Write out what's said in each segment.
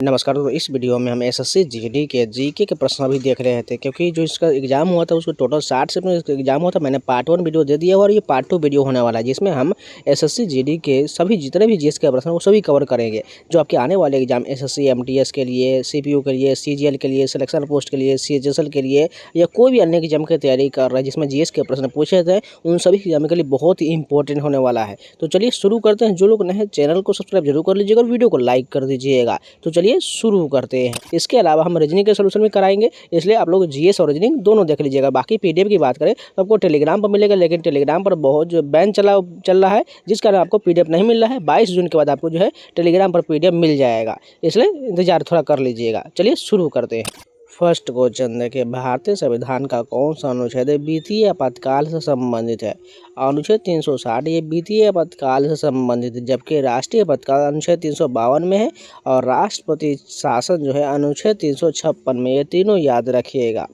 नमस्कार। तो इस वीडियो में हम एसएससी जीडी के जीके के प्रश्न भी देख रहे थे, क्योंकि जो इसका एग्जाम हुआ था उसको टोटल 60 से एग्जाम हुआ था। मैंने पार्ट 1 वीडियो दे दिया और ये पार्ट 2 वीडियो होने वाला है, जिसमें हम एसएससी जीडी के सभी जितने भी जीएस के प्रश्न वो सभी कवर करेंगे। जो आपके आने वाले एग्जाम एसएससी एमटीएस के लिए, सीपीयू के लिए, सीजीएल के लिए, सिलेक्शन पोस्ट के लिए, सीएचएसएल के लिए या कोई भी अन्य एग्जाम की तैयारी कर रहा है जिसमें जीएस के प्रश्न पूछे थे, उन सभी एग्जाम के लिए बहुत ही इंपॉर्टेंट होने वाला है। तो चलिए शुरू करते हैं। जो लोग नए चैनल को सब्सक्राइब जरूर कर लीजिएगा और वीडियो को लाइक कर दीजिएगा। तो चलिए शुरू करते हैं। इसके अलावा हम रीजनिंग के सोल्यूशन भी कराएंगे, इसलिए आप लोग जीएस और रीजनिंग दोनों देख लीजिएगा। बाकी पीडीएफ की बात करें तो आपको टेलीग्राम पर मिलेगा, लेकिन टेलीग्राम पर बहुत जो बैन चल रहा है, जिस कारण आपको पीडीएफ नहीं मिल रहा है। 22 जून के बाद आपको जो है टेलीग्राम पर पीडीएफ मिल जाएगा, इसलिए इंतजार थोड़ा कर लीजिएगा। चलिए शुरू करते हैं। फर्स्ट क्वेश्चन देखिए, भारतीय संविधान का कौन सा अनुच्छेद वित्तीय आपातकाल से संबंधित है? अनुच्छेद 360 ये वित्तीय आपातकाल से संबंधित है, जबकि राष्ट्रीय आपातकाल अनुच्छेद 352 में है और राष्ट्रपति शासन जो है अनुच्छेद 356 में। ये तीनों याद रखिएगा।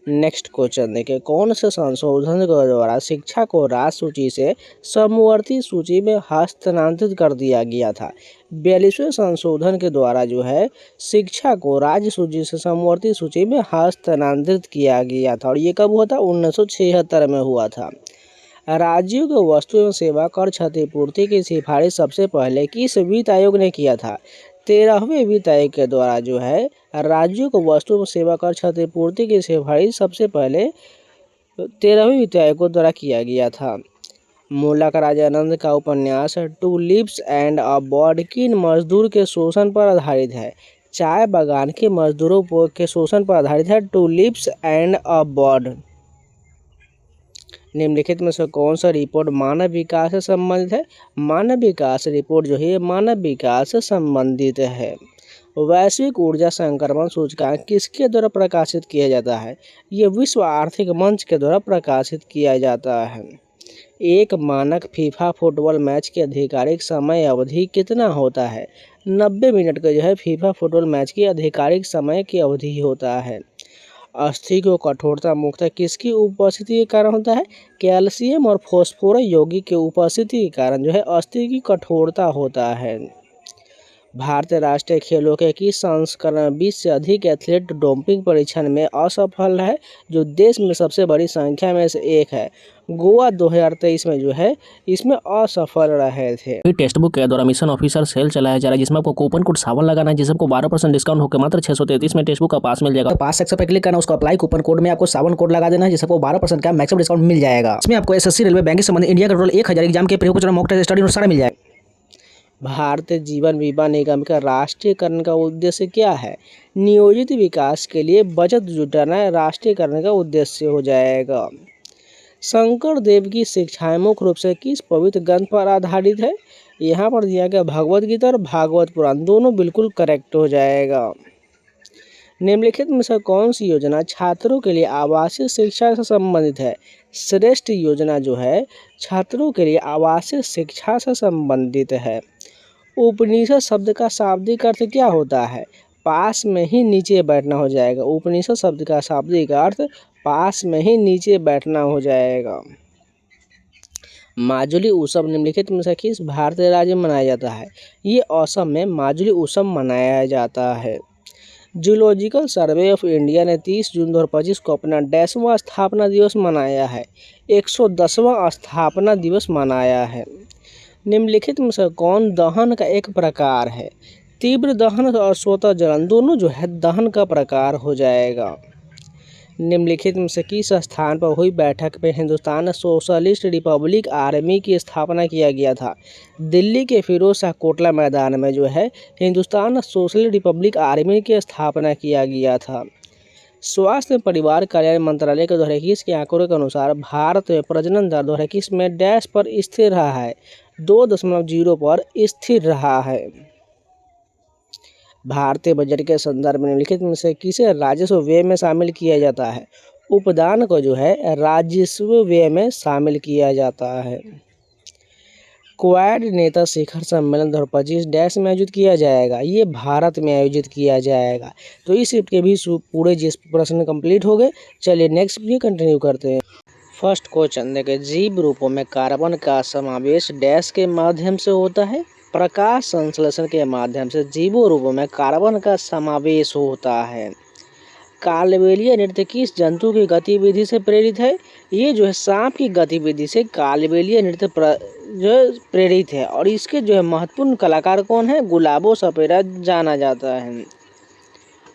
नेक्स्ट क्वेश्चन देखिए, कौन से संशोधन के द्वारा शिक्षा को राज्य सूची से समवर्ती सूची में हस्तांतरित कर दिया गया था? 42वें संशोधन के द्वारा जो है शिक्षा को राज्य सूची से समवर्ती सूची में हस्तांतरित किया गया था, और ये कब हुआ था? 1976 में हुआ था। राज्यों को वस्तु एवं सेवा कर क्षतिपूर्ति की सिफारिश सबसे पहले किस वित्त आयोग ने किया था? 13वें वित्त आयोग के द्वारा जो है राज्यों को वस्तु एवं सेवा कर क्षतिपूर्ति की सिफारिश सबसे पहले 13वें वित्त आयोग द्वारा किया गया था। मूलक राजानंद का उपन्यास two leaves and a bud किन मजदूर के शोषण पर आधारित है? चाय बागान के मजदूरों के शोषण पर आधारित है two leaves and a bird. निम्नलिखित में से कौन सा रिपोर्ट मानव विकास से संबंधित है? मानव विकास रिपोर्ट जो है मानव विकास से संबंधित है। वैश्विक ऊर्जा संक्रमण सूचकांक किसके द्वारा प्रकाशित किया जाता है? ये विश्व आर्थिक मंच के द्वारा प्रकाशित किया जाता है। एक मानक फीफा फुटबॉल मैच की आधिकारिक समय अवधि कितना होता है? 90 मिनट का जो है फीफा फुटबॉल मैच की आधिकारिक समय की अवधि होता है। अस्थि को कठोरता मुक्त किसकी उपस्थिति के कारण होता है? कैल्शियम और फास्फोरस यौगिक की उपस्थिति के कारण जो है अस्थि की कठोरता होता है। भारतीय राष्ट्रीय खेलों के किस संस्करण 20 से अधिक एथलीट डोपिंग परीक्षण में असफल है, जो देश में सबसे बड़ी संख्या में से एक है? गोवा 2023 में जो है इसमें असफल रहे थे। टेक्स्ट बुक के द्वारा मिशन ऑफिसर सेल चलाया जा रहा है, जिसमें आपको कूपन कोड सावन लगाना है, जिसमें आपको 12% डिस्काउंट होकर मात्र 633 में टेक्स्ट बुक का पास मिल जाएगा। तो पास सेक्शन पर क्लिक करना, उसको अप्लाई कूपन कोड में आपको सावन कोड लगा देना है, जिससे आपको 12% का मैक्सिमम डिस्काउंट मिल जाएगा। इसमें आपको एसएससी रेलवे बैंकिंग संबंधित इंडिया का टोटल 1000 एग्जाम के प्रयोग मॉक टेस्ट स्टडी सारा मिल जाएगा। भारतीय जीवन बीमा निगम का राष्ट्रीयकरण का उद्देश्य क्या है? नियोजित विकास के लिए बचत जुटाना राष्ट्रीयकरण का उद्देश्य हो जाएगा। शंकर देव की शिक्षाएं मुख्य रूप से किस पवित्र ग्रंथ पर आधारित है? यहाँ पर दिया गया भगवत गीता और भागवत पुराण, दोनों बिल्कुल करेक्ट हो जाएगा। निम्नलिखित में से कौन सी योजना छात्रों के लिए आवासीय शिक्षा से संबंधित है? श्रेष्ठ योजना जो है छात्रों के लिए आवासीय शिक्षा से संबंधित है। उपनिषद शब्द का शाब्दिक अर्थ क्या होता है? पास में ही नीचे बैठना हो जाएगा। उपनिषद शब्द का शाब्दिक अर्थ पास में ही नीचे बैठना हो जाएगा। माजुली उत्सव निम्नलिखित में से किस भारतीय राज्य में मनाया जाता है? ये असम में माजुली उत्सव मनाया जाता है। जूलॉजिकल सर्वे ऑफ इंडिया ने 30 जून 2025 को अपना 10वां स्थापना दिवस मनाया है। 110वां स्थापना दिवस मनाया है। निम्नलिखित में से कौन दहन का एक प्रकार है? तीव्र दहन और स्वतः जलन दोनों जो है दहन का प्रकार हो जाएगा। निम्नलिखित में से किस स्थान पर हुई बैठक में हिंदुस्तान सोशलिस्ट रिपब्लिक आर्मी की स्थापना किया गया था? दिल्ली के फिरोज शाह कोटला मैदान में जो है हिंदुस्तान सोशलिस्ट रिपब्लिक आर्मी की स्थापना किया गया था। स्वास्थ्य एवं परिवार कल्याण मंत्रालय के 2021 के आंकड़ों के अनुसार भारत में प्रजनन दर 2021 में डैश पर स्थिर रहा है, 2.0 पर स्थिर रहा है। भारतीय बजट के संदर्भ में निम्नलिखित में से किसे राजस्व व्यय में शामिल किया जाता है? उपदान को जो है राजस्व व्यय में शामिल किया जाता है। क्वाड नेता शिखर सम्मेलन 2025 डैश में आयोजित किया जाएगा? ये भारत में आयोजित किया जाएगा। तो इस के भी पूरे जिस प्रश्न कंप्लीट हो गए। चलिए नेक्स्ट भी कंटिन्यू करते हैं। फर्स्ट क्वेश्चन देखिए, जीव रूपों में कार्बन का समावेश डैश के माध्यम से होता है? प्रकाश संश्लेषण के माध्यम से जीवो रूपों में कार्बन का समावेश होता है। कालबेलिया नृत्य किस जंतु की गतिविधि से प्रेरित है? ये जो है सांप की गतिविधि से कालबेलिया नृत्य जो प्रेरित है। और इसके जो है महत्वपूर्ण कलाकार कौन है? गुलाबो सपेरा जाना जाता है।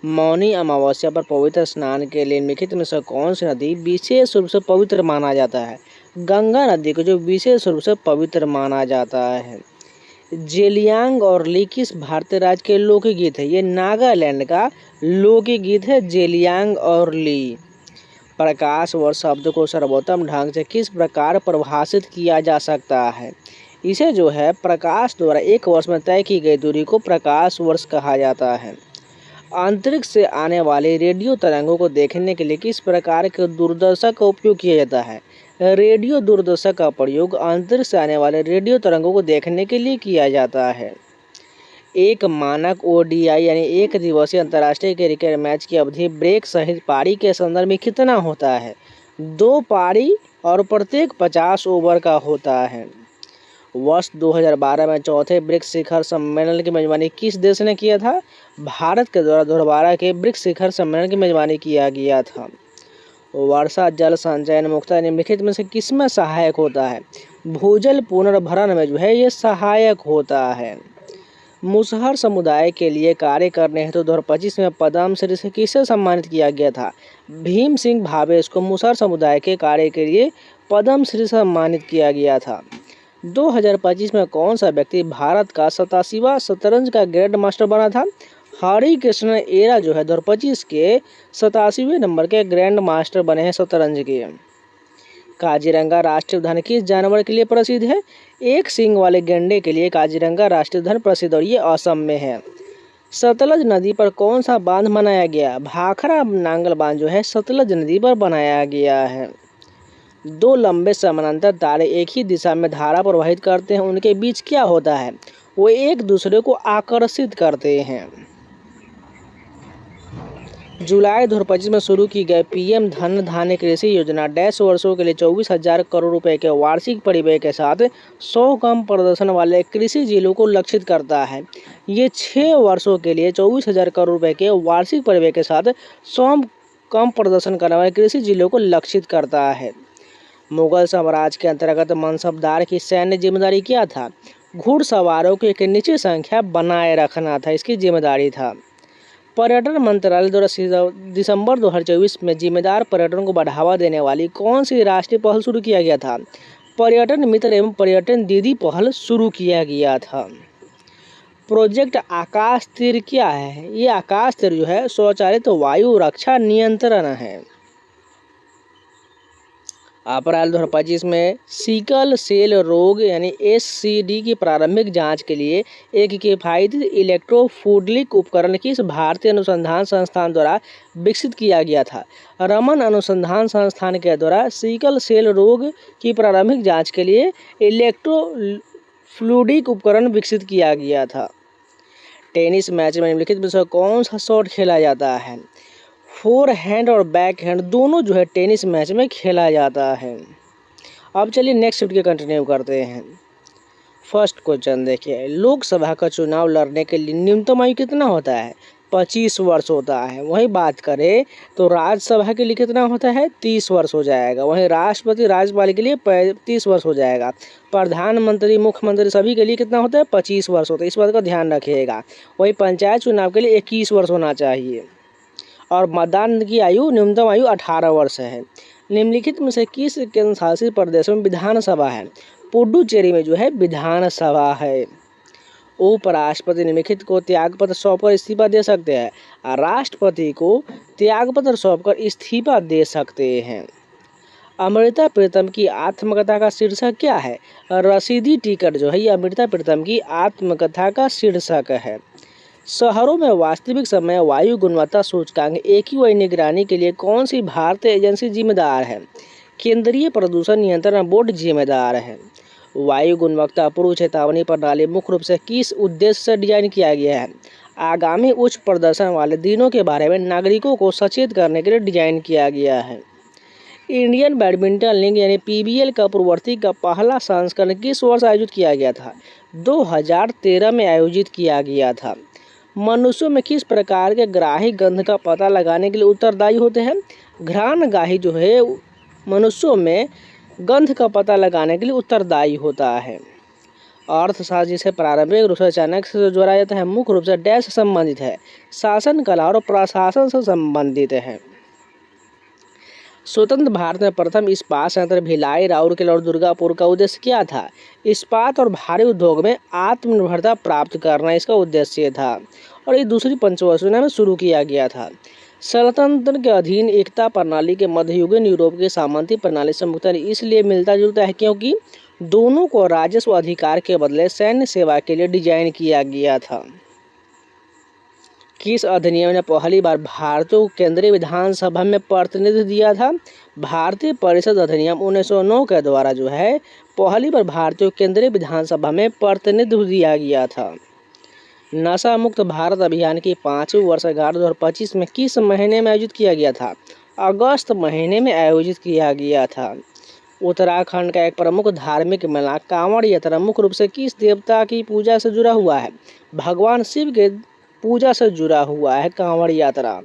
मौनी अमावस्या पर पवित्र स्नान के लिए निम्नलिखित में से कौन सी नदी विशेष रूप से पवित्र माना जाता है? गंगा नदी को जो विशेष रूप से पवित्र माना जाता है। जेलियांग और ली किस भारतीय राज्य के लोकगीत है? ये नागालैंड का लोकगीत है जेलियांग और ली। प्रकाश वर्ष शब्द को सर्वोत्तम ढंग से किस प्रकार परिभाषित किया जा सकता है? इसे जो है प्रकाश द्वारा एक वर्ष में तय की गई दूरी को प्रकाश वर्ष कहा जाता है। अंतरिक्ष से आने वाले रेडियो तरंगों को देखने के लिए किस प्रकार के दूरदर्शक का उपयोग किया जाता है? रेडियो दूरदर्शक का प्रयोग अंतरिक्ष से आने वाले रेडियो तरंगों को देखने के लिए किया जाता है। एक मानक ओडीआई यानी एक दिवसीय अंतर्राष्ट्रीय क्रिकेट मैच की अवधि ब्रेक सहित पारी के संदर्भ में कितना होता है? 2 पारी और प्रत्येक 50 ओवर का होता है। वर्ष 2012 में चौथे ब्रिक्स शिखर सम्मेलन की मेजबानी किस देश ने किया था? भारत के द्वारा 2012 के ब्रिक्स शिखर सम्मेलन की मेजबानी किया गया था। वर्षा जल संचयन मुख्यतः निम्नलिखित में से किसमें सहायक होता है? भूजल पुनर्भरण में जो है ये सहायक होता है। मुसहर समुदाय के लिए कार्य करने हेतु 2025 में पद्मश्री से किसे सम्मानित किया गया था? भीम सिंह भावेश को मुसहर समुदाय के कार्य के लिए पद्मश्री से सम्मानित किया गया था। 2025 में कौन सा व्यक्ति भारत का 87वां शतरंज का ग्रैंड मास्टर बना था? हरि कृष्ण एरा जो है 2025 के 87वें नंबर के ग्रैंड मास्टर बने हैं शतरंज के। काजीरंगा राष्ट्रीय उद्यान किस जानवर के लिए प्रसिद्ध है? एक सींग वाले गैंडे के लिए काजीरंगा राष्ट्रीय उद्यान प्रसिद्ध और ये असम में है। सतलज नदी पर कौन सा बांध बनाया गया? भाखड़ा नांगल बांध जो है सतलज नदी पर बनाया गया है। 2 लंबे समानांतर तारे एक ही दिशा में धारा प्रवाहित करते हैं, उनके बीच क्या होता है? वो एक दूसरे को आकर्षित करते हैं। जुलाई 2025 में शुरू की गई पीएम धन धान्य कृषि योजना 10 वर्षों के लिए 24,000 करोड़ रुपए के वार्षिक परिव्यय के साथ 100 कम प्रदर्शन वाले कृषि जिलों को लक्षित करता है। ये 6 वर्षों के लिए 24,000 करोड़ रुपए के वार्षिक परिव्यय के साथ 100 कम प्रदर्शन करने वाले कृषि जिलों को लक्षित करता है। मुगल साम्राज्य के अंतर्गत मनसबदार की सैन्य जिम्मेदारी क्या था? घुड़सवारों की एक निश्चित संख्या बनाए रखना था, इसकी जिम्मेदारी था। पर्यटन मंत्रालय द्वारा दिसंबर 2024 में जिम्मेदार पर्यटन को बढ़ावा देने वाली कौन सी राष्ट्रीय पहल शुरू किया गया था? पर्यटन मित्र एवं पर्यटन दीदी पहल शुरू किया गया था। प्रोजेक्ट आकाश तीर क्या है? ये आकाश तीर जो है स्वचालित वायु रक्षा नियंत्रण है। अप्रैल 2025 में सिकल सेल रोग यानी SCD की प्रारंभिक जांच के लिए एक किफायती इलेक्ट्रोफुडलिक उपकरण किस भारतीय अनुसंधान संस्थान द्वारा विकसित किया गया था? रमन अनुसंधान संस्थान के द्वारा सिकल सेल रोग की प्रारंभिक जांच के लिए इलेक्ट्रोफ्लूडिक उपकरण विकसित किया गया था। टेनिस मैच में निम्नलिखित में से कौन सा शॉट खेला जाता है? फोर हैंड और बैक हैंड दोनों जो है टेनिस मैच में खेला जाता है। अब चलिए नेक्स्ट शिफ्ट के कंटिन्यू करते हैं। फर्स्ट क्वेश्चन देखिए, लोकसभा का चुनाव लड़ने के लिए न्यूनतम आयु कितना होता है? 25 वर्ष होता है। वहीं बात करें तो राज्यसभा के लिए कितना होता है? 30 वर्ष हो जाएगा। वहीं राष्ट्रपति राज्यपाल के लिए 35 वर्ष हो जाएगा। प्रधानमंत्री मुख्यमंत्री सभी के लिए कितना होता है? 25 वर्ष होता है। इस बात का ध्यान रखिएगा। वहीं पंचायत चुनाव के लिए 21 वर्ष होना चाहिए और मतदान की आयु न्यूनतम आयु 18 वर्ष है। निम्नलिखित में से किस केंद्र शासित प्रदेश में विधानसभा है? पुडुचेरी में जो है विधानसभा है। उपराष्ट्रपति निम्नलिखित को त्यागपत्र सौंपकर इस्तीफा दे सकते हैं। राष्ट्रपति को त्यागपत्र सौंपकर इस्तीफा दे सकते हैं। अमृता प्रीतम की आत्मकथा का शीर्षक क्या है? रसीदी टिकट जो है ये अमृता प्रीतम की आत्मकथा का शीर्षक है। शहरों में वास्तविक समय वायु गुणवत्ता सूचकांक AQI निगरानी के लिए कौन सी भारतीय एजेंसी जिम्मेदार है? केंद्रीय प्रदूषण नियंत्रण बोर्ड जिम्मेदार है। वायु गुणवत्ता पूर्व चेतावनी प्रणाली मुख्य रूप से किस उद्देश्य से डिजाइन किया गया है? आगामी उच्च प्रदर्शन वाले दिनों के बारे में नागरिकों को सचेत करने के लिए डिजाइन किया गया है। इंडियन बैडमिंटन लीग यानी PBL का पूर्ववर्ती का पहला संस्करण किस वर्ष आयोजित किया गया था? 2013 में आयोजित किया गया था। मनुष्यों में किस प्रकार के ग्राही गंध का पता लगाने के लिए उत्तरदायी होते हैं? घ्राणगाही जो है मनुष्यों में गंध का पता लगाने के लिए उत्तरदायी होता है। अर्थशास्त्र जिसे प्रारंभिक रूप से चाणक्य से जोड़ा जाता है, मुख्य रूप से डैश से संबंधित है, शासन कला और प्रशासन से संबंधित है। स्वतंत्र भारत में प्रथम इस्पात संयंत्र भिलाई, राउरकेला और दुर्गापुर का उद्देश्य क्या था? इस्पात और भारी उद्योग में आत्मनिर्भरता प्राप्त करना इसका उद्देश्य था और ये दूसरी पंचवर्षीय में शुरू किया गया था। सल्तनत के अधीन एकता प्रणाली के मध्ययुगीन यूरोप की सामंती प्रणाली से मुक्त इसलिए मिलता जुलता है क्योंकि दोनों को राजस्व अधिकार के बदले सैन्य सेवा के लिए डिजाइन किया गया था। किस अधिनियम ने पहली बार भारतीय को केंद्रीय विधानसभा में प्रतिनिधित्व दिया था? भारतीय परिषद अधिनियम 1909 के द्वारा जो है पहली बार भारतीय को केंद्रीय विधानसभा में प्रतिनिधित्व दिया गया था। नशा मुक्त भारत अभियान की 5वीं वर्षगांठ 2025 में किस महीने में आयोजित किया गया था? अगस्त महीने में आयोजित किया गया था। उत्तराखंड का एक प्रमुख धार्मिक मेला कांवड़ यात्रा मुख्य रूप से किस देवता की पूजा से जुड़ा हुआ है? भगवान शिव के पूजा से जुड़ा हुआ है कांवड़ यात्रा।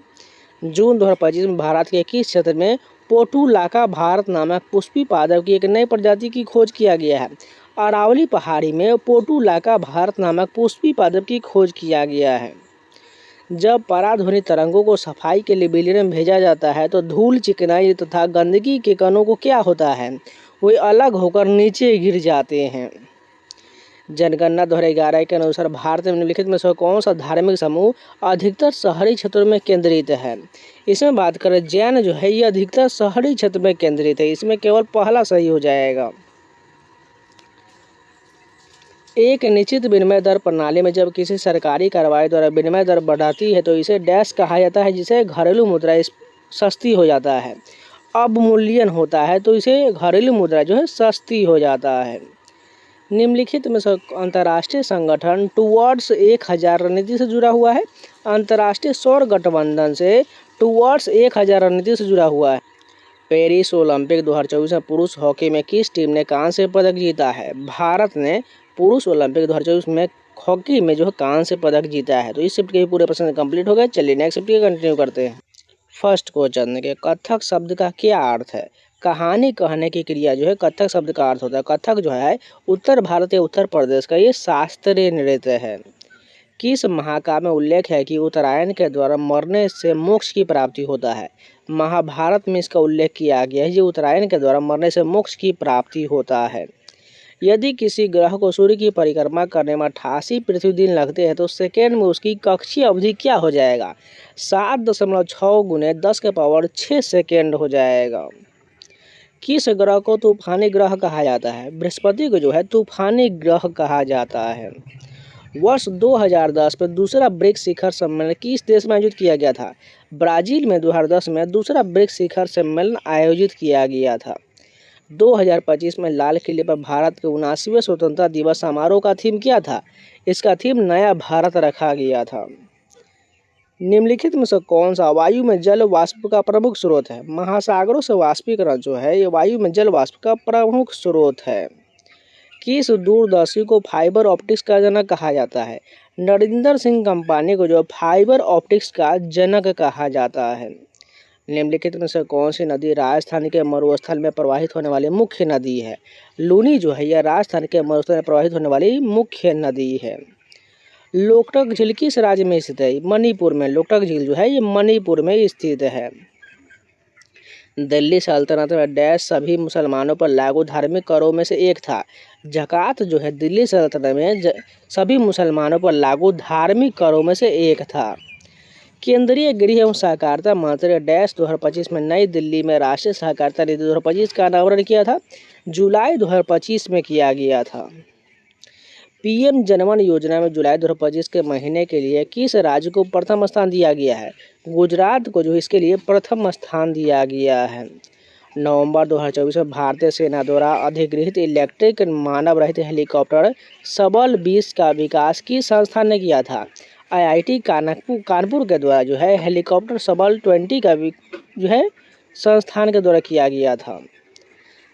जून 2025 में भारत के किस क्षेत्र में पोटुलाका भारत नामक पुष्पी पादप की एक नई प्रजाति की खोज किया गया है? अरावली पहाड़ी में पोटुलाका भारत नामक पुष्पी पादप की खोज किया गया है। जब पराध्वनि तरंगों को सफाई के लिए बिजली में भेजा जाता है तो धूल, चिकनाई तथा गंदगी के कणों को क्या होता है? वे अलग होकर नीचे गिर जाते हैं। जनगणना 2011 के अनुसार भारत में निम्नलिखित में से कौन सा धार्मिक समूह अधिकतर शहरी क्षेत्रों में केंद्रित है? इसमें बात करें जैन जो है ये अधिकतर शहरी क्षेत्र में केंद्रित है। इसमें केवल पहला सही हो जाएगा। एक निश्चित विनिमय दर प्रणाली में जब किसी सरकारी कार्रवाई द्वारा विनिमय दर बढ़ाती है तो इसे डैश कहा जाता है, जिसे घरेलू मुद्रा सस्ती हो जाता है। अवमूल्यन होता है तो इसे घरेलू मुद्रा जो है सस्ती हो जाता है। निम्नलिखित में से अंतर्राष्ट्रीय संगठन टूवर्ड्स 1000 रणनीति से जुड़ा हुआ है? अंतर्राष्ट्रीय सौर गठबंधन से टूवर्ड्स 1000 रणनीति से जुड़ा हुआ है। पेरिस ओलंपिक 2024 में पुरुष हॉकी में किस टीम ने कांस्य पदक जीता है? भारत ने पुरुष ओलंपिक 2024 में हॉकी में जो है कांस्य पदक जीता है। तो इस शिफ्ट के पूरे प्रश्न कंप्लीट हो गए। चलिए नेक्स्ट शिफ्ट के कंटिन्यू करते हैं। फर्स्ट क्वेश्चन के कथक शब्द का क्या अर्थ है? कहानी कहने की क्रिया जो है कथक शब्द का अर्थ होता है। कथक जो है उत्तर भारत या उत्तर प्रदेश का ये शास्त्रीय नृत्य है। किस महाकाव्य में उल्लेख है कि उत्तरायण के द्वारा मरने से मोक्ष की प्राप्ति होता है? महाभारत में इसका उल्लेख किया गया है। ये उत्तरायण के द्वारा मरने से मोक्ष की प्राप्ति होता है। यदि किसी ग्रह को सूर्य की परिक्रमा करने में 88 पृथ्वी दिन लगते हैं तो सेकेंड में उसकी कक्षीय अवधि क्या हो जाएगा? 7.6 गुने 10⁻6 सेकेंड हो जाएगा। किस ग्रह को तूफानी ग्रह कहा जाता है? बृहस्पति को जो है तूफानी ग्रह कहा जाता है। वर्ष 2010 में दूसरा ब्रिक्स शिखर सम्मेलन किस देश में आयोजित किया गया था? ब्राजील में 2010 में दूसरा ब्रिक्स शिखर सम्मेलन आयोजित किया गया था। 2025 में लाल किले पर भारत के 79वें स्वतंत्रता दिवस समारोह का थीम क्या था? इसका थीम नया भारत रखा गया था। निम्नलिखित में से कौन सा वायु में जल वाष्प का प्रमुख स्रोत है? महासागरों से वाष्पीकरण जो है ये वायु में जल वाष्प का प्रमुख स्रोत है। किस दूरदर्शी को फाइबर ऑप्टिक्स का जनक कहा जाता है? नरेंद्र सिंह कंपनी को जो फाइबर ऑप्टिक्स का जनक कहा जाता है। निम्नलिखित में से कौन सी नदी राजस्थान के मरुस्थल में प्रवाहित होने वाली मुख्य नदी है? लूनी जो है यह राजस्थान के मरुस्थल में प्रवाहित होने वाली मुख्य नदी है। लोकटक झील किस राज्य में स्थित है? मणिपुर में। लोकटक झील जो है ये मणिपुर में स्थित है। दिल्ली सल्तनत में डैश सभी मुसलमानों पर लागू धार्मिक करों में से एक था। ज़कात जो है दिल्ली सल्तनत में सभी मुसलमानों पर लागू धार्मिक करों में से एक था। केंद्रीय गृह एवं सहकारिता मंत्री डैश 2025 में नई दिल्ली में राष्ट्रीय सहकारिता नीति 2025 का अनावरण किया था। जुलाई 2025 में किया गया था। पीएम जनधन योजना में जुलाई 2025 के महीने के लिए किस राज्य को प्रथम स्थान दिया गया है? गुजरात को जो इसके लिए प्रथम स्थान दिया गया है। नवंबर 2024 में भारतीय सेना द्वारा अधिगृहित इलेक्ट्रिक मानव रहित हेलीकॉप्टर सबल 20 का विकास किस संस्थान ने किया था? आईआईटी कानपुर के द्वारा जो है हेलीकॉप्टर सबल 20 का जो है संस्थान के द्वारा किया गया था।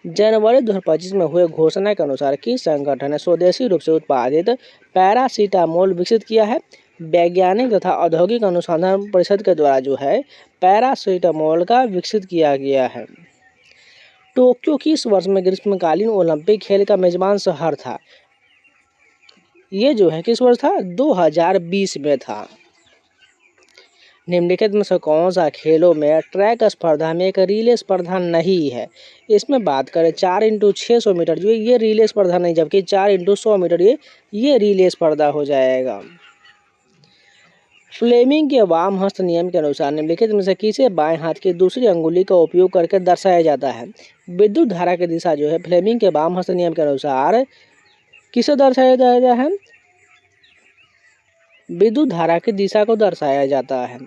जनवरी 2025 में हुए घोषणा के अनुसार किस संगठन ने स्वदेशी रूप से उत्पादित पैरासीटामोल विकसित किया है? वैज्ञानिक तथा औद्योगिक अनुसंधान परिषद के द्वारा जो है पैरासीटामोल का विकसित किया गया है। टोक्यो किस वर्ष में ग्रीष्मकालीन ओलंपिक खेल का मेजबान शहर था? ये जो है किस वर्ष था? 2020 में था। निम्नलिखित में से कौन सा खेलों में ट्रैक स्पर्धा में एक रिले स्पर्धा नहीं है? इसमें बात करें 4x600 मीटर जो ये रिले स्पर्धा नहीं, जबकि 4x100 मीटर ये रिले स्पर्धा हो जाएगा। फ्लेमिंग के वाम हस्त नियम के अनुसार निम्नलिखित में से किसे बाएं हाथ की दूसरी अंगुली का उपयोग करके दर्शाया जाता है? विद्युत धारा की दिशा जो है फ्लेमिंग के वाम हस्त नियम के अनुसार किसे दर्शाया जाता है? विद्युत धारा की दिशा को दर्शाया जाता है।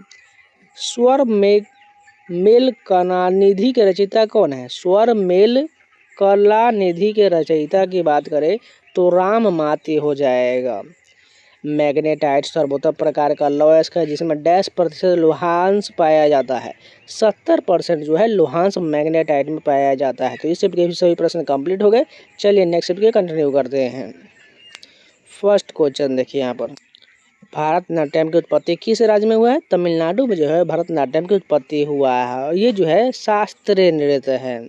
स्वर मेल कलानिधि के रचयिता कौन है? स्वर मेल कलानिधि के रचयिता की बात करें तो राम माती हो जाएगा। मैग्नेटाइट सर्वोत्तम प्रकार का लौह है जिसमें डैश प्रतिशत लोहांश पाया जाता है। 70% जो है लोहांश मैग्नेटाइट में पाया जाता है। तो इस शिफ्ट के सभी प्रश्न कंप्लीट हो गए। चलिए नेक्स्ट शिफ्ट के कंटिन्यू करते हैं। फर्स्ट क्वेश्चन देखिए यहाँ पर, भारतनाट्यम की उत्पत्ति किस राज्य में हुआ है? तमिलनाडु में जो है भरतनाट्यम की उत्पत्ति हुआ है और ये जो है शास्त्रीय नृत्य है।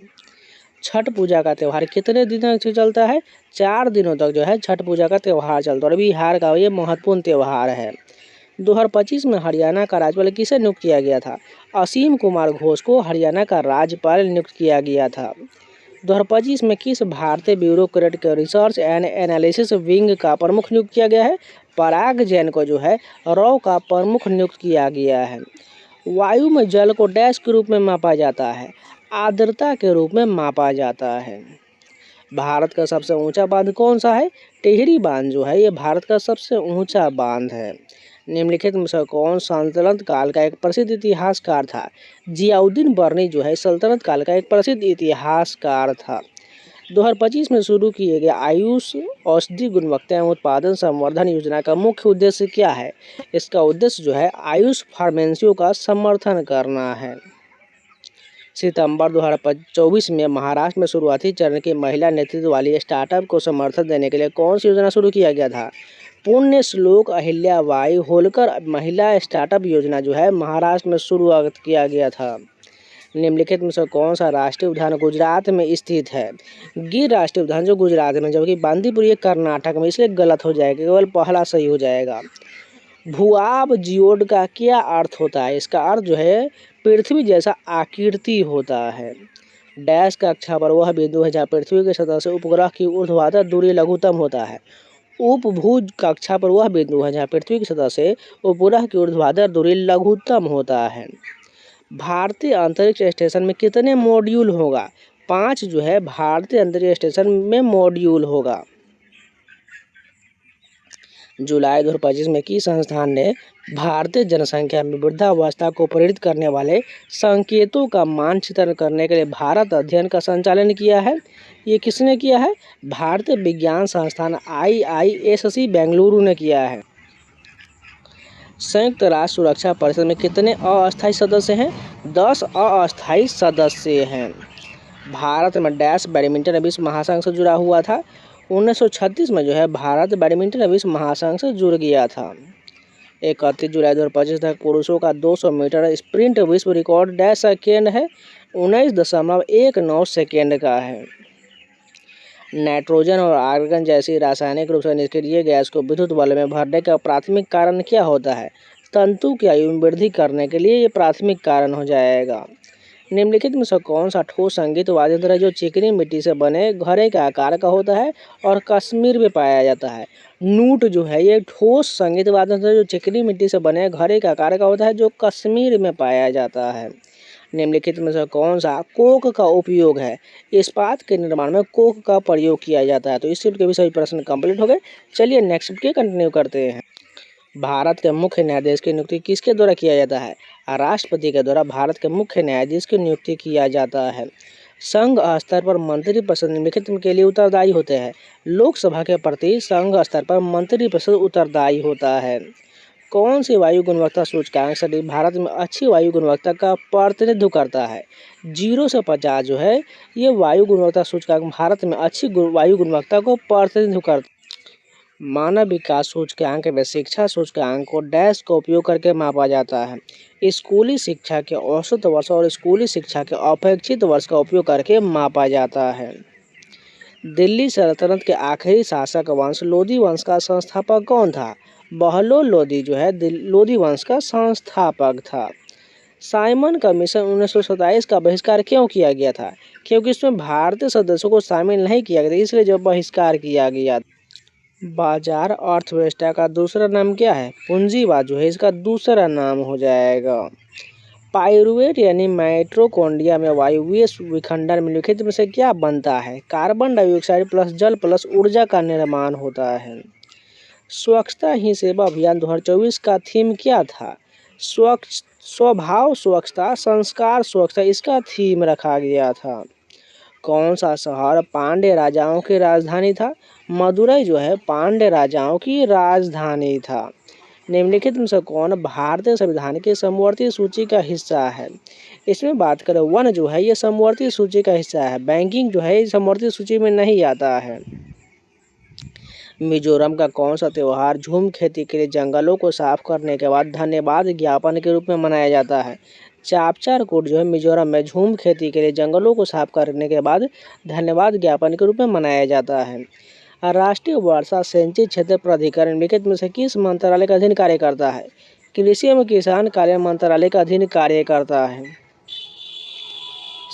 छठ पूजा का त्यौहार कितने दिनों तक चलता है? 4 दिनों तक जो है छठ पूजा का त्यौहार चलता है और बिहार का ये महत्वपूर्ण त्यौहार है। 2025 में हरियाणा का राज्यपाल किसे नियुक्त किया गया था? असीम कुमार घोष को हरियाणा का राज्यपाल नियुक्त किया गया था। 2025 में किस भारतीय ब्यूरोक्रेट के रिसर्च एंड एनालिसिस विंग का प्रमुख नियुक्त किया गया है? पराग जैन को जो है रॉ का प्रमुख नियुक्त किया गया है। वायु में जल को डैश के रूप में मापा जाता है? आर्द्रता के रूप में मापा जाता है। भारत का सबसे ऊंचा बांध कौन सा है? टिहरी बांध जो है ये भारत का सबसे ऊंचा बांध है। निम्नलिखित में से कौन सल्तनत काल का एक प्रसिद्ध इतिहासकार था? जियाउद्दीन बर्नी जो है सल्तनत काल का एक प्रसिद्ध इतिहासकार था। 2025 में शुरू किए गए आयुष औषधि गुणवत्ता एवं उत्पादन संवर्धन योजना का मुख्य उद्देश्य क्या है? इसका उद्देश्य जो है आयुष फार्मेसियों का समर्थन करना है। सितंबर 2024 में महाराष्ट्र में शुरुआती चरण की महिला नेतृत्व वाली स्टार्टअप को समर्थन देने के लिए कौन सी योजना शुरू किया गया था? पुण्य श्लोक अहिल्याबाई होलकर महिला स्टार्टअप योजना जो है महाराष्ट्र में शुरुआत किया गया था। निम्नलिखित में से कौन सा राष्ट्रीय उद्यान गुजरात में स्थित है? गिर राष्ट्रीय उद्यान जो गुजरात में, जबकि बांदीपुर ये कर्नाटक में, इसलिए गलत हो जाएगा, केवल पहला सही हो जाएगा। भूआब जियोड का क्या अर्थ होता है? इसका अर्थ जो है पृथ्वी जैसा आकृति होता है। डैश कक्षा पर वह बिंदु है जहाँ पृथ्वी के सतह से उपग्रह की ऊर्ध्वाधर दूरी लघुत्तम होता है। उपभुज कक्षा पर वह बिंदु है जहाँ पृथ्वी की सतह से उपग्रह की ऊर्ध्वाधर दूरी लघुत्तम होता है। भारतीय अंतरिक्ष स्टेशन में कितने मॉड्यूल होगा? 5 जो है भारतीय अंतरिक्ष स्टेशन में मॉड्यूल होगा। जुलाई 2025 में किस संस्थान ने भारतीय जनसंख्या में वृद्धावस्था को प्रेरित करने वाले संकेतों का मानचित्रण करने के लिए भारत अध्ययन का संचालन किया है? ये किसने किया है? भारतीय विज्ञान संस्थान IISc बेंगलुरु ने किया है। संयुक्त राष्ट्र सुरक्षा परिषद में कितने अस्थायी सदस्य हैं? 10 अस्थायी सदस्य हैं। भारत में डैश बैडमिंटन विश्व महासंघ से जुड़ा हुआ था? 1936 में जो है भारत बैडमिंटन विश्व महासंघ से जुड़ गया था। 31 जुलाई 2025 तक पुरुषों का 200 मीटर स्प्रिंट विश्व रिकॉर्ड डैश सेकेंड है? 19.19 सेकेंड का है। नाइट्रोजन और आर्गन जैसी रासायनिक रूप से निष्क्रिय गैस को विद्युत बल्ब में भरने का प्राथमिक कारण क्या होता है? तंतु की आयु में वृद्धि करने के लिए ये प्राथमिक कारण हो जाएगा। निम्नलिखित में से कौन सा ठोस संगीत वाद्य यंत्र है जो चिकनी मिट्टी से बने घड़े के आकार का होता है और कश्मीर में पाया जाता है? नूट जो है ये ठोस संगीत वाद्य यंत्र जो चिकनी मिट्टी से बने घड़े के आकार का होता है जो कश्मीर में पाया जाता है। निम्नलिखित में से कौन सा कोक का उपयोग है? इस्पात के निर्माण में कोक का प्रयोग किया जाता है। तो इस शिफ्ट के भी सभी प्रश्न कंप्लीट हो गए। चलिए नेक्स्ट शिफ्ट के कंटिन्यू करते हैं। भारत के मुख्य न्यायाधीश की नियुक्ति किसके द्वारा किया जाता है? राष्ट्रपति के द्वारा भारत के मुख्य न्यायाधीश की नियुक्ति किया जाता है। संघ स्तर पर मंत्रिपरिषद निम्नलिखित के लिए उत्तरदायी होते हैं? लोकसभा के प्रति संघ स्तर पर मंत्रिपरिषद उत्तरदायी होता है। कौन सी वायु गुणवत्ता सूचकांक सटीक भारत में अच्छी वायु गुणवत्ता का प्रतिनिधित्व करता है? 0 से 50 जो है ये वायु गुणवत्ता सूचकांक भारत में अच्छी वायु गुणवत्ता को प्रतिनिधित्व करता है। मानव विकास सूचकांक में शिक्षा सूचकांक को डैश का उपयोग करके मापा जाता है। स्कूली शिक्षा के औसत वर्ष और स्कूली शिक्षा के अपेक्षित वर्ष का उपयोग करके मापा जाता है। दिल्ली सल्तनत के आखिरी शासक वंश लोधी वंश का संस्थापक कौन था? बहलोल लोधी जो है लोधी वंश का संस्थापक था। साइमन कमीशन 1927 का बहिष्कार क्यों किया गया था? क्योंकि इसमें भारतीय सदस्यों को शामिल नहीं किया गया, इसलिए जो बहिष्कार किया गया। बाजार अर्थव्यवस्था का दूसरा नाम क्या है? पूंजीवाद जो है इसका दूसरा नाम हो जाएगा। पाइरुवेट यानी माइटोकॉन्ड्रिया में वायवीय विखंडन निम्नलिखित में से क्या बनता है? कार्बन डाइऑक्साइड प्लस जल प्लस ऊर्जा का निर्माण होता है। स्वच्छता ही सेवा अभियान 2024 का थीम क्या था? स्वभाव स्वच्छता, संस्कार स्वच्छता, इसका थीम रखा गया था। कौन सा शहर पांड्य राजाओं की राजधानी था? मदुरई जो है पांड्य राजाओं की राजधानी था। निम्नलिखित में से कौन भारतीय संविधान की समवर्ती सूची का हिस्सा है? इसमें बात करें वन जो है ये समवर्ती सूची का हिस्सा है। बैंकिंग जो है समवर्ती सूची में नहीं आता है। मिजोरम का कौन सा त्यौहार झूम खेती के लिए जंगलों को साफ करने के बाद धन्यवाद ज्ञापन के रूप में मनाया जाता है? चापचार कूट जो है मिजोरम में झूम खेती के लिए जंगलों को साफ करने के बाद धन्यवाद ज्ञापन के रूप में मनाया जाता है। राष्ट्रीय वर्षा सिंचित क्षेत्र प्राधिकरण निम्नलिखित में से किस मंत्रालय का अधीन कार्य करता है? कृषि एवं किसान कल्याण मंत्रालय का अधीन कार्य करता है।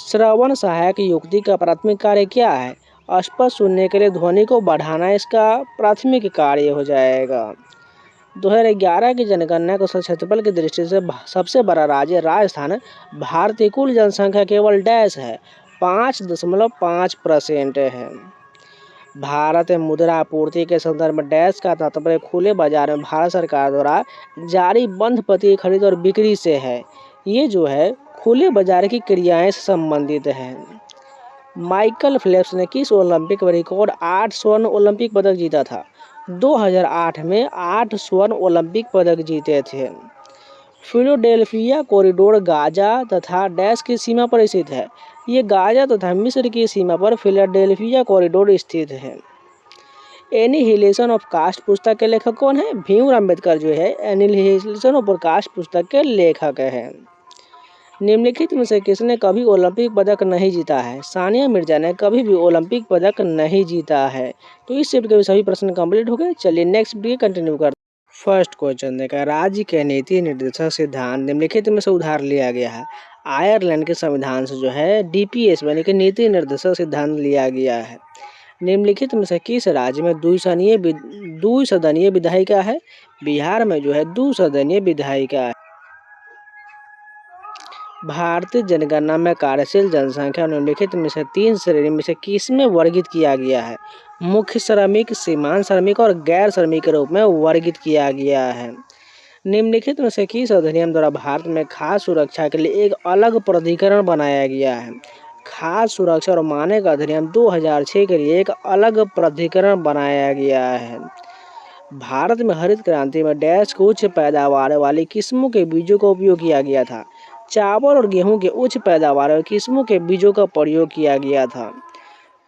श्रवण सहायक युक्ति का प्राथमिक कार्य क्या है? स्पष्ट सुनने के लिए ध्वनि को बढ़ाना इसका प्राथमिक कार्य हो जाएगा। 2011 की जनगणना को क्षेत्रफल की दृष्टि से सबसे बड़ा राज्य राजस्थान। भारतीय कुल जनसंख्या केवल डैश है 5.5% है। भारत में मुद्रा आपूर्ति के संदर्भ में डैश का तात्पर्य खुले बाजार में भारत सरकार द्वारा जारी बंध पत्र खरीद और बिक्री से है। ये जो है खुले बाजार की क्रियाएं से संबंधित है। माइकल फेल्प्स ने किस ओलंपिक में रिकॉर्ड 8 स्वर्ण ओलंपिक पदक जीता था? 2008 में 8 स्वर्ण ओलंपिक पदक जीते थे। फिलाडेल्फिया कॉरिडोर गाजा तथा डैश की सीमा पर स्थित है। ये गाजा तथा मिस्र की सीमा पर फिलाडेल्फिया कॉरिडोर स्थित है। एनिहिलेशन ऑफ कास्ट पुस्तक के लेखक कौन है? भीमराव अम्बेडकर जो है एनिहिलेशन ऑफ कास्ट पुस्तक के लेखक है। निम्नलिखित में से किसने कभी ओलंपिक पदक नहीं जीता है? सानिया मिर्जा ने कभी भी ओलंपिक पदक नहीं जीता है। तो इस शिफ्ट के सभी प्रश्न कंप्लीट हो गए। चलिए नेक्स्ट वीडियो कंटिन्यू करते हैं। फर्स्ट क्वेश्चन देखा, राज्य के नीति निर्देशक सिद्धांत निम्नलिखित में से उधार लिया गया है। आयरलैंड के संविधान से जो है DPS यानी कि नीति निर्देशक सिद्धांत लिया गया है। निम्नलिखित में से किस राज्य में द्विसदनीय विधायिका है? बिहार में जो है द्विसदनीय विधायिका है। भारतीय जनगणना में कार्यशील जनसंख्या निम्नलिखित में से 3 श्रेणी में से किसमें वर्गीकृत किया गया है? मुख्य श्रमिक, सीमांत श्रमिक और गैर श्रमिक के रूप में वर्गीकृत किया गया है। निम्नलिखित में से किस अधिनियम द्वारा भारत में खाद्य सुरक्षा के लिए एक अलग प्राधिकरण बनाया गया है? खाद्य सुरक्षा और मानक अधिनियम 2006 के लिए एक अलग प्राधिकरण बनाया गया है। भारत में हरित क्रांति में डैश को उच्च पैदावार वाली किस्मों के बीजों का उपयोग किया गया था। चावल और गेहूं के उच्च पैदावार वाली किस्मों के बीजों का प्रयोग किया गया था।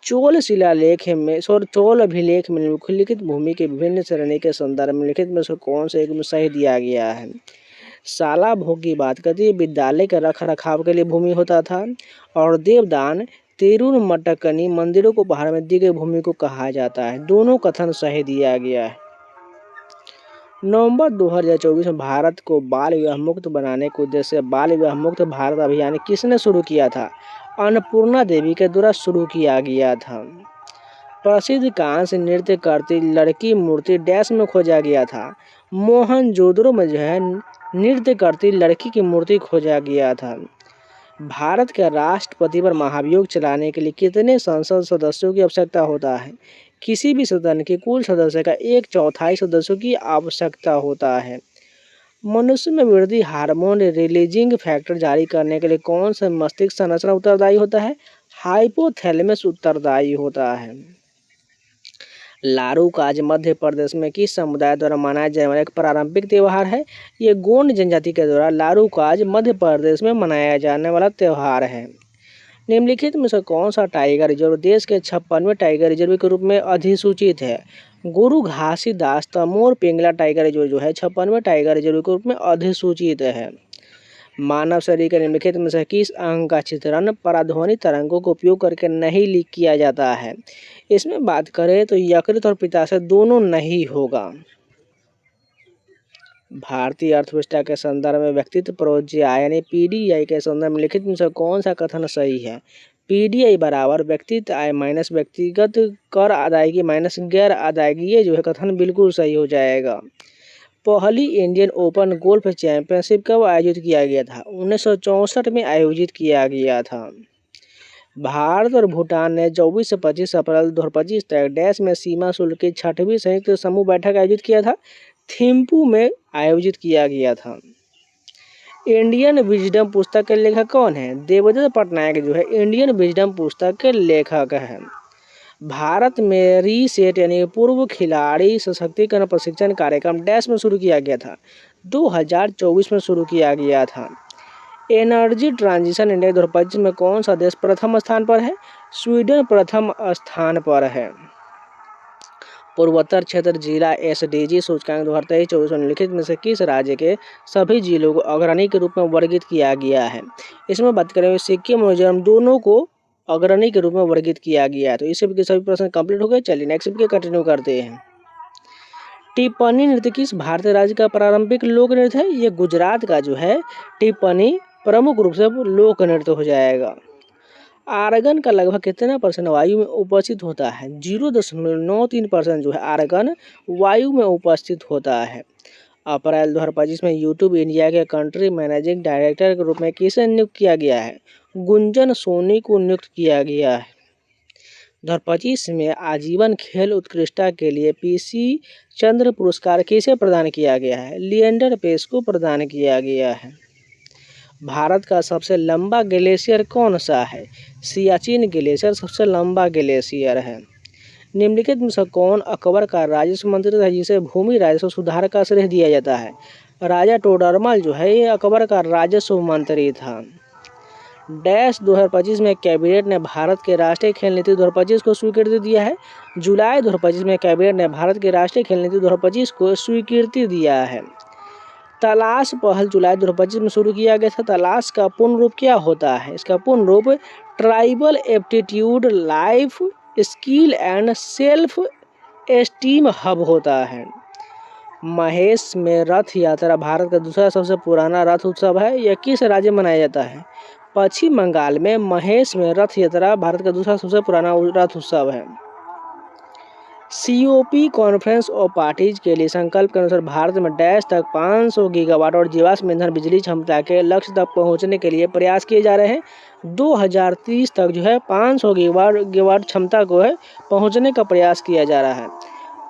चोल अभिलेख में निम्नलिखित भूमि के विभिन्न श्रेणी के संदर्भ में लिखित में से कौन से एक में सही दिया गया है? शाला भोग की बात करती है, विद्यालय के रख रखाव के लिए भूमि होता था। और देवदान तिरुमटकनी मंदिरों को उपहार में दी गई भूमि को कहा जाता है। दोनों कथन सही दिया गया है। नवंबर 2024 में भारत को बाल विवाह मुक्त बनाने के उद्देश्य से बाल विवाह मुक्त भारत अभियान किसने शुरू किया था? अन्नपूर्णा देवी के द्वारा शुरू किया गया था। प्रसिद्ध कांस्य नृत्य करती लड़की मूर्ति डैश में खोजा गया था। मोहनजोदड़ो में जो है नृत्य करती लड़की की मूर्ति खोजा गया था। भारत के राष्ट्रपति पर महाभियोग चलाने के लिए कितने संसद सदस्यों की आवश्यकता होता है? किसी भी सदन के कुल सदस्य का 1/4 सदस्यों की आवश्यकता होता है। मनुष्य में वृद्धि हार्मोन रिलीजिंग फैक्टर जारी करने के लिए कौन सा मस्तिष्क संरचना उत्तरदायी होता है? हाइपोथैलेमस उत्तरदायी होता है। लारूक आज मध्य प्रदेश में किस समुदाय द्वारा मनाया जाने वाला एक पारंपरिक त्यौहार है? ये गोंड जनजाति के द्वारा लारूक आज मध्य प्रदेश में मनाया जाने वाला त्यौहार है। निम्नलिखित में से कौन सा टाइगर रिजर्व देश के 56वें टाइगर रिजर्व के रूप में अधिसूचित है? गुरु घासीदास तमोर पिंगला टाइगर रिजर्व जो है 56वें टाइगर रिजर्व के रूप में अधिसूचित है। मानव शरीर के निम्नलिखित में से किस अंग का चित्रण पराध्वनि तरंगों का उपयोग करके नहीं किया जाता है? इसमें बात करें तो यकृत और पित्ताशय दोनों नहीं होगा। भारतीय अर्थव्यवस्था के संदर्भ में व्यक्तित्व पर्याय यानी पीडीआई के संदर्भ में लिखित में से कौन सा कथन सही है? पीडीआई बराबर व्यक्तित्व आय माइनस व्यक्तिगत कर अदायगी माइनस गैर अदायगी, ये जो है कथन बिल्कुल सही हो जाएगा। पहली इंडियन ओपन गोल्फ चैंपियनशिप कब आयोजित किया गया था? 1964 में आयोजित किया गया था। भारत और भूटान ने 24 से 25 अप्रैल 2025 तक डैश में सीमा शुल्क की 6वीं संयुक्त समूह बैठक आयोजित किया था। थिम्पू में आयोजित किया गया था। इंडियन विजडम पुस्तक के लेखक कौन है? देवदत्त पटनायक जो है इंडियन विजडम पुस्तक के लेखक हैं। भारत में रीसेट यानी पूर्व खिलाड़ी सशक्तिकरण प्रशिक्षण कार्यक्रम डैश में शुरू किया गया था। 2024 में शुरू किया गया था। एनर्जी ट्रांजिशन इंडेक्स 2025 में कौन सा देश प्रथम स्थान पर है? स्वीडन प्रथम स्थान पर है। पूर्वोत्तर क्षेत्र जिला एसडीजी सूचकांक 2023-24 में निम्नलिखित में से किस राज्य के सभी जिलों को अग्रणी के रूप में वर्गीकृत किया गया है? इसमें बात करें सिक्किम और मिजोरम दोनों को अग्रणी के रूप में वर्गीकृत किया गया है। तो इस के सभी प्रश्न कंप्लीट हो गए। चलिए नेक्स्ट के कंटिन्यू करते हैं। टिप्पणी नृत्य किस भारतीय राज्य का पारंपरिक लोक नृत्य है? ये गुजरात का जो है टिप्पणी प्रमुख रूप से लोक नृत्य हो जाएगा। आर्गन का लगभग कितना % वायु में उपस्थित होता है? 0.93% जो है आर्गन वायु में उपस्थित होता है। अप्रैल 2025 में यूट्यूब इंडिया के कंट्री मैनेजिंग डायरेक्टर के रूप में किसे नियुक्त किया गया है? गुंजन सोनी को नियुक्त किया गया है। 2025 में आजीवन खेल उत्कृष्टता के लिए पीसी चंद्र पुरस्कार किसे प्रदान किया गया है? लिएंडर पेस को प्रदान किया गया है। भारत का सबसे लंबा ग्लेशियर कौन सा है? सियाचिन ग्लेशियर सबसे लंबा ग्लेशियर है। निम्नलिखित में से कौन अकबर का राजस्व मंत्री था जिसे भूमि राजस्व सुधार का श्रेय दिया जाता है? राजा टोडरमल जो है ये अकबर का राजस्व मंत्री था। डैश 2025 में कैबिनेट ने भारत के राष्ट्रीय खेल नीति 2025 को स्वीकृति दिया है। जुलाई 2025 में कैबिनेट ने भारत के राष्ट्रीय खेल नीति 2025 को स्वीकृति दिया है। तलाश पहल जुलाई 2025 में शुरू किया गया था। तलाश का पूर्ण रूप क्या होता है? इसका पूर्ण रूप tribal aptitude life skill and self esteem hub होता है। महेश में रथ यात्रा भारत का दूसरा सबसे पुराना रथ उत्सव है। यह किस राज्य में मनाया जाता है? पश्चिम बंगाल में महेश में रथ यात्रा भारत का दूसरा सबसे पुराना रथ उत्सव है। COP कॉन्फ्रेंस ऑफ पार्टीज के लिए संकल्प के अनुसार भारत में डैश तक 500 गीगावाट और जीवाश्म ईंधन बिजली क्षमता के लक्ष्य तक पहुंचने के लिए प्रयास किए जा रहे हैं। 2030 तक जो है 500 गीगावाट क्षमता को है पहुंचने का प्रयास किया जा रहा है।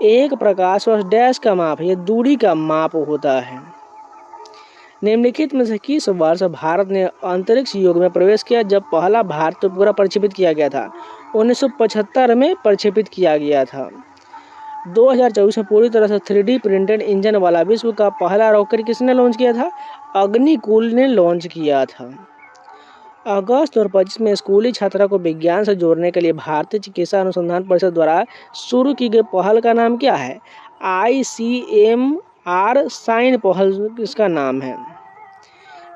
एक प्रकाश वर्ष डैश का माप, ये दूरी का माप होता है। निम्नलिखित में से किस वर्ष भारत ने अंतरिक्ष युग में प्रवेश किया जब पहला भारतीय उपग्रह प्रक्षेपित किया गया था? 1975 में प्रक्षेपित किया गया था। 2024 में पूरी तरह से 3D प्रिंटेड इंजन वाला विश्व का पहला रॉकेट किसने लॉन्च किया था? अग्निकुल ने लॉन्च किया था। अगस्त 2025 में स्कूली छात्रा को विज्ञान से जोड़ने के लिए भारतीय चिकित्सा अनुसंधान परिषद द्वारा शुरू की गई पहल का नाम क्या है? ICMR साइन पहल इसका नाम है।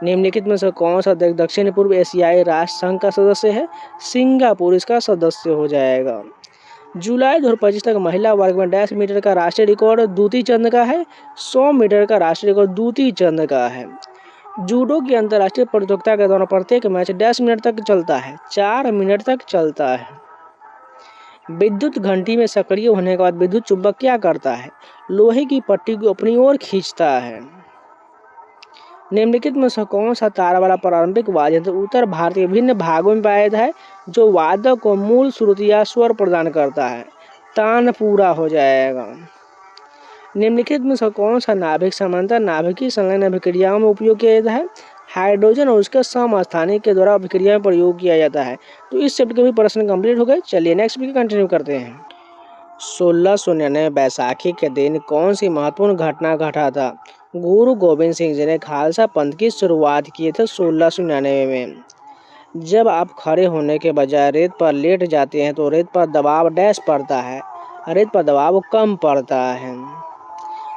निम्नलिखित में से कौन सा देश दक्षिण पूर्व एशियाई राष्ट्र संघ का सदस्य है? सिंगापुर इसका सदस्य हो जाएगा। जुलाई 2025 तक महिला वर्ग में डैश मीटर का राष्ट्रीय रिकॉर्ड दूती चंद का है। 100 मीटर का राष्ट्रीय रिकॉर्ड दूती चंद का है। जूडो की अंतर्राष्ट्रीय प्रतियोगिता के दौरान प्रत्येक मैच डैश मिनट तक चलता है? 4 मिनट तक चलता है। विद्युत घंटी में सक्रिय होने के बाद विद्युत चुंबक क्या करता है? लोहे की पट्टी को अपनी ओर खींचता है। निम्नलिखित में से कौन सा तार वाला पारंपरिक वाद्य यंत्र उत्तर भारत के विभिन्न भागों में पाया जाता है जो वादक को मूल श्रुति या स्वर प्रदान करता है? तानपुरा हो जाएगा। निम्नलिखित में से कौन सा नाभिक समांतर नाभिकीय संलयन अभिक्रियाओं में उपयोग किया जाता है? हाइड्रोजन और उसके समस्थानिक के द्वारा अभिक्रिया में प्रयोग किया जाता है। तो इस चैप्टर के भी प्रश्न कंप्लीट हो गए। चलिए नेक्स्ट वीडियो कंटिन्यू करते हैं। 1699 बैसाखी के दिन कौन सी महत्वपूर्ण घटना घटा था? गुरु गोविंद सिंह जी ने खालसा पंथ की शुरुआत की थी 1699 में। जब आप खड़े होने के बजाय रेत पर लेट जाते हैं तो रेत पर दबाव डैश पड़ता है, रेत पर दबाव कम पड़ता है।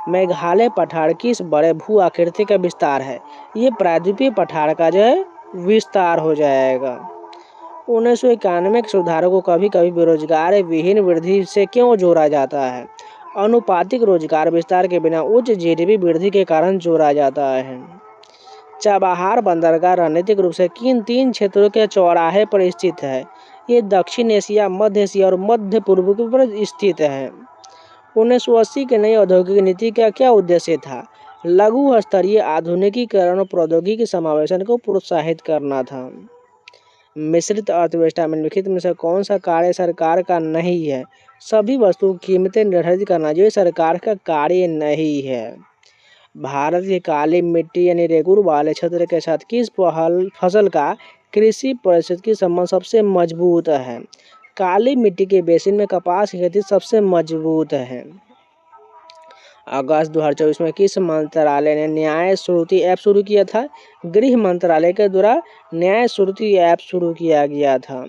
मेघालय पठार किस बड़े भू आकृति का विस्तार है? ये प्रायद्वीपीय पठार का जो है विस्तार हो जाएगा। 1991 के सुधारों को कभी कभी बेरोजगार विहीन वृद्धि से क्यों जोड़ा जाता है? अनुपातिक रोजगार विस्तार के बिना उच्च जीडीपी वृद्धि के कारण जोड़ा जाता है। चाबहार बंदरगाह रणनीतिक रूप से किन 3 क्षेत्रों के चौराहे पर स्थित है? ये दक्षिण एशिया, मध्य एशिया और मध्य पूर्व पर स्थित है। 1980 की नई औद्योगिक नीति का क्या उद्देश्य था? लघु स्तरीय आधुनिकीकरण और प्रौद्योगिकी समावेशन को प्रोत्साहित करना था। मिश्रित अर्थव्यवस्था में निम्नलिखित में से कौन सा कार्य सरकार का नहीं है? सभी वस्तुओं की कीमतें निर्धारित करना जो सरकार का कार्य नहीं है। भारत की काली मिट्टी यानी रेगूर वाले क्षेत्र के साथ किस फसल का कृषि पारिस्थितिकी संबंध सबसे मजबूत है? काली मिट्टी के बेसिन में कपास की खेती सबसे मजबूत है। अगस्त 2024 में किस मंत्रालय ने न्याय श्रुति ऐप शुरू किया था? गृह मंत्रालय के द्वारा न्याय श्रुति ऐप शुरू किया गया था।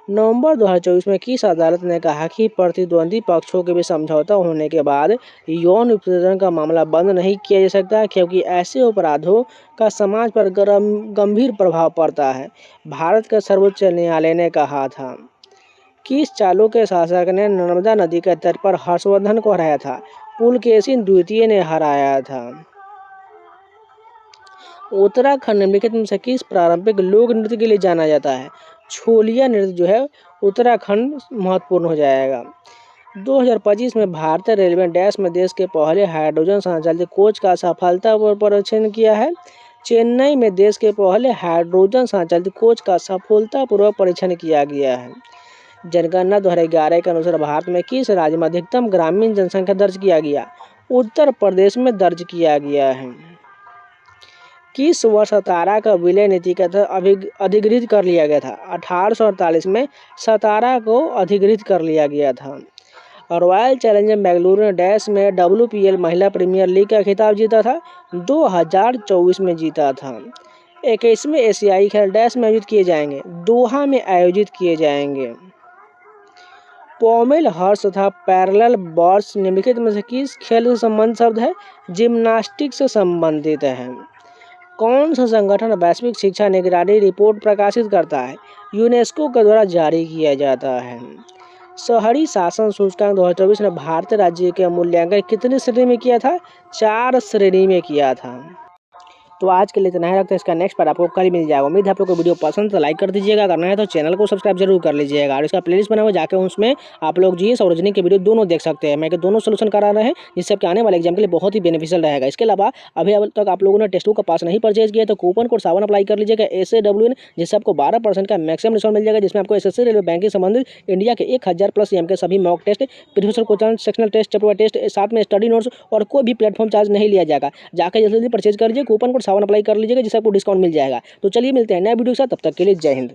नवंबर 2024 में किस अदालत ने कहा कि प्रतिद्वंदी पक्षों के बीच समझौता होने के बाद यौन उत्पीड़न का मामला बंद नहीं किया जा सकता क्योंकि ऐसे अपराधों का समाज पर गंभीर प्रभाव पड़ता है? भारत का सर्वोच्च न्यायालय ने कहा था। किस चालुक्य शासक ने नर्मदा नदी के तट पर हर्षवर्धन को हराया था? पुलकेशिन द्वितीय ने हराया था। उत्तराखंड निम्नलिखित में से किस पारंपरिक लोक नृत्य के लिए जाना जाता है? छोलिया नृत्य जो है उत्तराखंड महत्वपूर्ण हो जाएगा। 2025 में भारतीय रेलवे डैश में देश के पहले हाइड्रोजन संचालित कोच का सफलतापूर्वक परीक्षण किया है। चेन्नई में देश के पहले हाइड्रोजन संचालित कोच का सफलतापूर्वक परीक्षण किया गया है। जनगणना 2011 के अनुसार भारत में किस राज्य में अधिकतम ग्रामीण जनसंख्या दर्ज किया गया? उत्तर प्रदेश में दर्ज किया गया है। किस वर्ष सतारा का विलय नीति के तहत अधिग्रहित कर लिया गया था? 1848 में सतारा को अधिग्रहित कर लिया गया था। रॉयल चैलेंजर बेंगलुरु ने डैश में WPL महिला प्रीमियर लीग का खिताब जीता था? 2024 में जीता था। 21वें एशियाई खेल डैश में आयोजित किए जाएंगे? दोहा में आयोजित किए जाएंगे। पोमेल हॉर्स तथा पैरेलल बॉल्स निम्नलिखित में से किस खेल से संबंधित शब्द है? जिम्नास्टिक्स से संबंधित है। कौन सा संगठन वैश्विक शिक्षा निगरानी रिपोर्ट प्रकाशित करता है? यूनेस्को के द्वारा जारी किया जाता है। शहरी शासन सूचकांक 2024 ने भारतीय राज्य के मूल्यांकन कितनी श्रेणी में किया था? 4 श्रेणी में किया था। तो आज के लिए इतना ही रखते हैं। इसका नेक्स्ट पार्ट आपको कल मिल जाएगा। उम्मीद है आप लोग को वीडियो पसंद तो लाइक कर दीजिएगा, करना है तो चैनल को सब्सक्राइब जरूर कर लीजिएगा। और इसका प्लेलिस्ट बना हुआ जाकर उसमें आप लोग जीएस और रीजनिंग के वीडियो दोनों देख सकते हैं। मैं दोनों सोल्यूशन करा रहे हैं जिससे आपके आने वाले एग्जाम के लिए बहुत ही बेनिफिशियल रहेगा। इसके अलावा अभी तक आप लोगों ने टेस्ट बुक का पास नहीं परचेज किया तो कूपन कोड 7 अप्लाई कर लीजिएगा SAWN, जिससे आपको 12% का मैक्सिमम डिस्काउंट मिल जाएगा, जिसमें आपको SSC रेलवे बैंकिंग संबंधित इंडिया के 1000+ EM के सभी mock test, previous question, sectional test, chapter test, साथ में स्टडी नोट्स और कोई भी प्लेटफॉर्म चार्ज नहीं लिया जाएगा। जाकर जल्दी परचेज कर लीजिए, कूपन कोड 7 अप्लाई कर लीजिएगा, जिससे आपको डिस्काउंट मिल जाएगा। तो चलिए मिलते हैं नए वीडियो के साथ, तब तक के लिए जय हिंद।